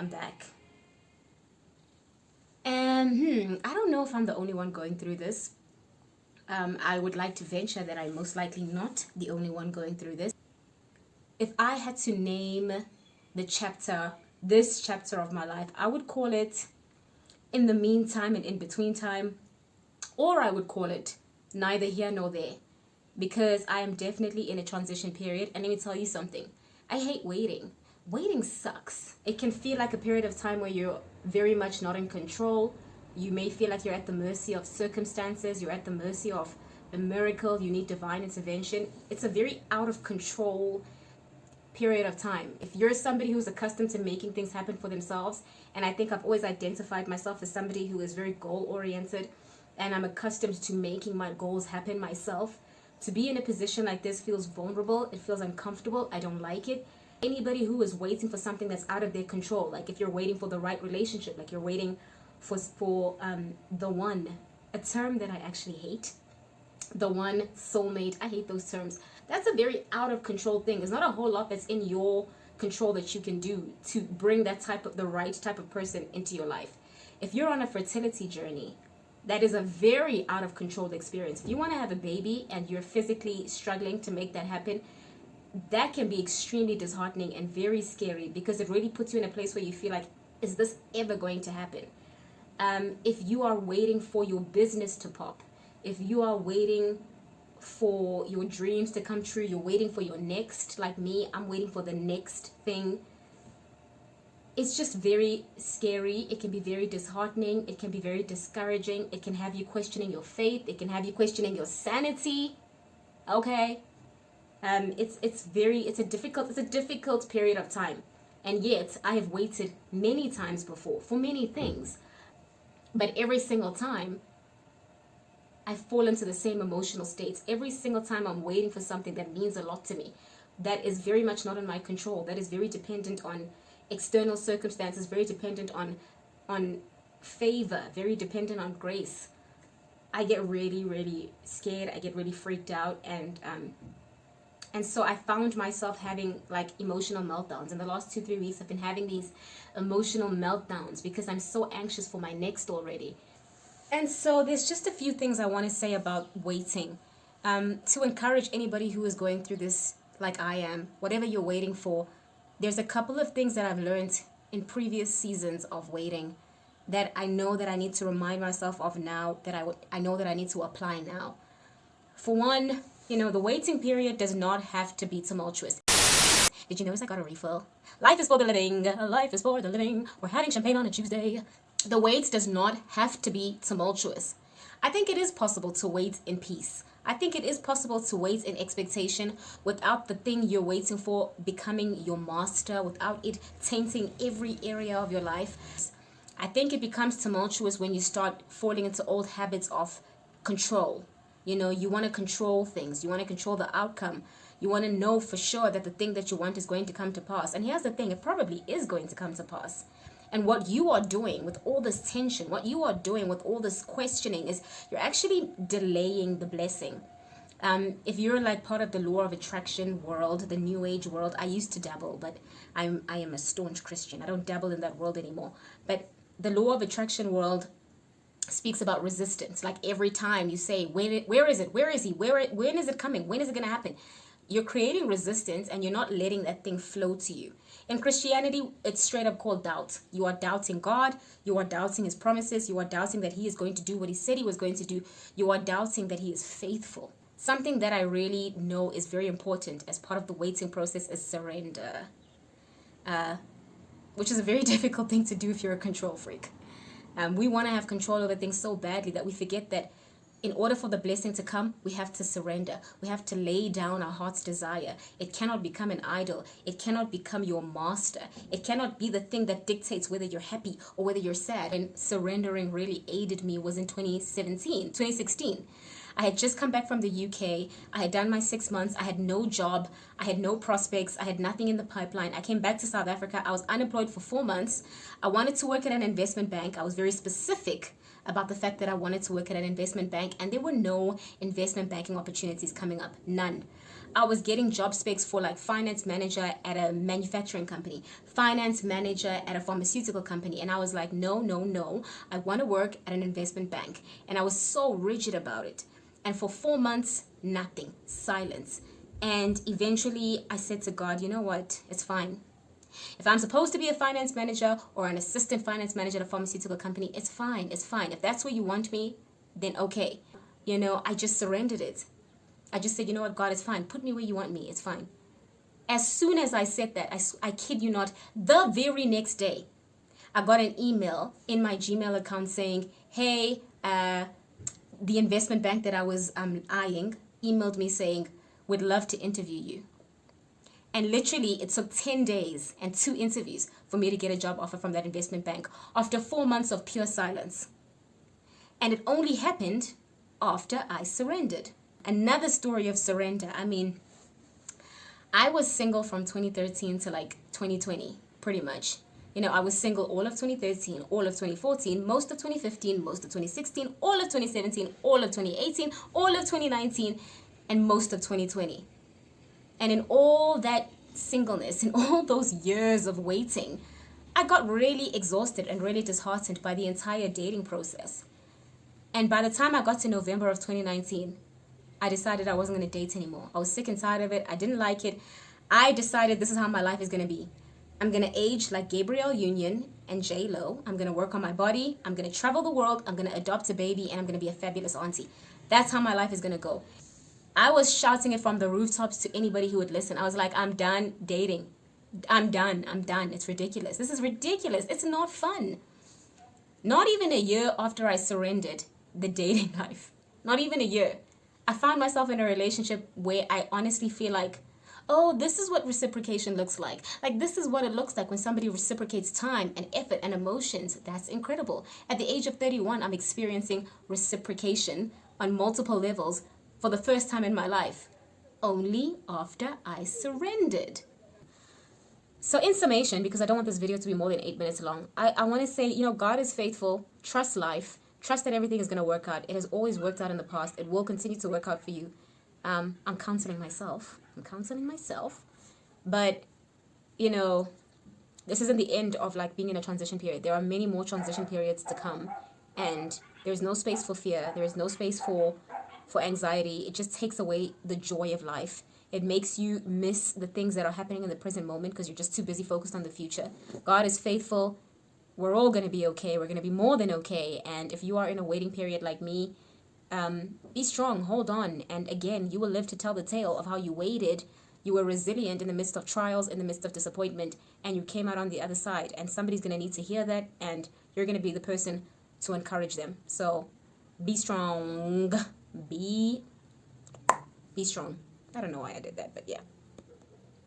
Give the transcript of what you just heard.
I'm back. And I don't know if I'm the only one going through this. I would like to venture that I'm most likely not the only one going through this. If I had to name this chapter of my life, I would call it in the meantime and in between time, or I would call it neither here nor there, because I am definitely in a transition period. And let me tell you something, I hate waiting. Waiting sucks. It can feel like a period of time where you're very much not in control. You may feel like you're at the mercy of circumstances, you're at the mercy of a miracle, you need divine intervention. It's a very out of control period of time. If you're somebody who's accustomed to making things happen for themselves, and I think I've always identified myself as somebody who is very goal oriented, and I'm accustomed to making my goals happen myself, to be in a position like this feels vulnerable, it feels uncomfortable, I don't like it. Anybody who is waiting for something that's out of their control, like if you're waiting for the right relationship, like you're waiting for the one, a term that I actually hate, the one, soulmate, I hate those terms. That's a very out of control thing. There's not a whole lot that's in your control that you can do to bring the right type of person into your life. If you're on a fertility journey, that is a very out of control experience. If you want to have a baby and you're physically struggling to make that happen, that can be extremely disheartening and very scary, because it really puts you in a place where you feel like, is this ever going to happen? If you are waiting for your business to pop, if you are waiting for your dreams to come true, you're waiting for your next, like me, I'm waiting for the next thing. It's just very scary. It can be very disheartening. It can be very discouraging. It can have you questioning your faith. It can have you questioning your sanity. Okay. It's a difficult period of time. And yet I have waited many times before for many things. But every single time I fall into the same emotional states. Every single time I'm waiting for something that means a lot to me, that is very much not in my control, that is very dependent on external circumstances, very dependent on favor, very dependent on grace, I get really, really scared. I get really freaked out, and so I found myself having like emotional meltdowns. In the last 2-3 weeks, I've been having these emotional meltdowns because I'm so anxious for my next already. And so there's just a few things I want to say about waiting, to encourage anybody who is going through this like I am, whatever you're waiting for. There's a couple of things that I've learned in previous seasons of waiting that I know that I need to remind myself of now, that I know that I need to apply now. For one, the waiting period does not have to be tumultuous. Did you notice I got a refill? Life is for the living. Life is for the living. We're having champagne on a Tuesday. The wait does not have to be tumultuous. I think it is possible to wait in peace. I think it is possible to wait in expectation without the thing you're waiting for becoming your master, without it tainting every area of your life. I think it becomes tumultuous when you start falling into old habits of control. You want to control things. You want to control the outcome. You want to know for sure that the thing that you want is going to come to pass. And here's the thing, it probably is going to come to pass. And what you are doing with all this tension, what you are doing with all this questioning is you're actually delaying the blessing. If you're like part of the law of attraction world, the new age world, I used to dabble, but I am a staunch Christian. I don't dabble in that world anymore. But the law of attraction world speaks about resistance. Like every time you say, where is it? Where is he? When is it coming? When is it going to happen? You're creating resistance and you're not letting that thing flow to you. In Christianity, it's straight up called doubt. You are doubting God. You are doubting his promises. You are doubting that he is going to do what he said he was going to do. You are doubting that he is faithful. Something that I really know is very important as part of the waiting process is surrender, which is a very difficult thing to do if you're a control freak. We want to have control over things so badly that we forget that in order for the blessing to come, we have to surrender. We have to lay down our heart's desire. It cannot become an idol. It cannot become your master. It cannot be the thing that dictates whether you're happy or whether you're sad. And surrendering really aided me was in 2016. I had just come back from the UK. I had done my 6 months. I had no job. I had no prospects. I had nothing in the pipeline. I came back to South Africa. I was unemployed for 4 months. I wanted to work at an investment bank. I was very specific about the fact that I wanted to work at an investment bank, and there were no investment banking opportunities coming up. None. I was getting job specs for like finance manager at a manufacturing company, finance manager at a pharmaceutical company. And I was like, no, no, no. I want to work at an investment bank. And I was so rigid about it. And for 4 months, nothing, silence. And eventually I said to God, you know what? It's fine. If I'm supposed to be a finance manager or an assistant finance manager at a pharmaceutical company, it's fine. It's fine. If that's where you want me, then okay. You know, I just surrendered it. I just said, you know what, God, it's fine. Put me where you want me. It's fine. As soon as I said that, I kid you not, the very next day, I got an email in my Gmail account saying, hey, the investment bank that I was eyeing emailed me saying, would love to interview you. And literally, it took 10 days and 2 interviews for me to get a job offer from that investment bank after 4 months of pure silence. And it only happened after I surrendered. Another story of surrender. I mean, I was single from 2013 to like 2020, pretty much. You know, I was single all of 2013, all of 2014, most of 2015, most of 2016, all of 2017, all of 2018, all of 2019, and most of 2020. And in all that singleness, in all those years of waiting, I got really exhausted and really disheartened by the entire dating process. And by the time I got to November of 2019, I decided I wasn't going to date anymore. I was sick and tired of it. I didn't like it. I decided this is how my life is going to be. I'm going to age like Gabrielle Union and J-Lo. I'm going to work on my body. I'm going to travel the world. I'm going to adopt a baby. And I'm going to be a fabulous auntie. That's how my life is going to go. I was shouting it from the rooftops to anybody who would listen. I was like, I'm done dating. I'm done. It's ridiculous. This is ridiculous. It's not fun. Not even a year after I surrendered the dating life. Not even a year. I found myself in a relationship where I honestly feel like, oh, this is what reciprocation looks like. Like, this is what it looks like when somebody reciprocates time and effort and emotions. That's incredible. At the age of 31, I'm experiencing reciprocation on multiple levels for the first time in my life, only after I surrendered. So in summation, because I don't want this video to be more than 8 minutes long, I want to say, you know, God is faithful. Trust life. Trust that everything is going to work out. It has always worked out in the past. It will continue to work out for you. I'm counseling myself. But, you know, this isn't the end of like being in a transition period. There are many more transition periods to come. And there's no space for fear. There is no space for anxiety. It just takes away the joy of life. It makes you miss the things that are happening in the present moment because you're just too busy focused on the future. God is faithful. We're all going to be okay. We're going to be more than okay. And if you are in a waiting period like me, be strong, hold on. And again, you will live to tell the tale of how you waited. You were resilient in the midst of trials, in the midst of disappointment, and you came out on the other side. And somebody's going to need to hear that, and you're going to be the person to encourage them. So be strong. Be strong. I don't know why I did that, but yeah.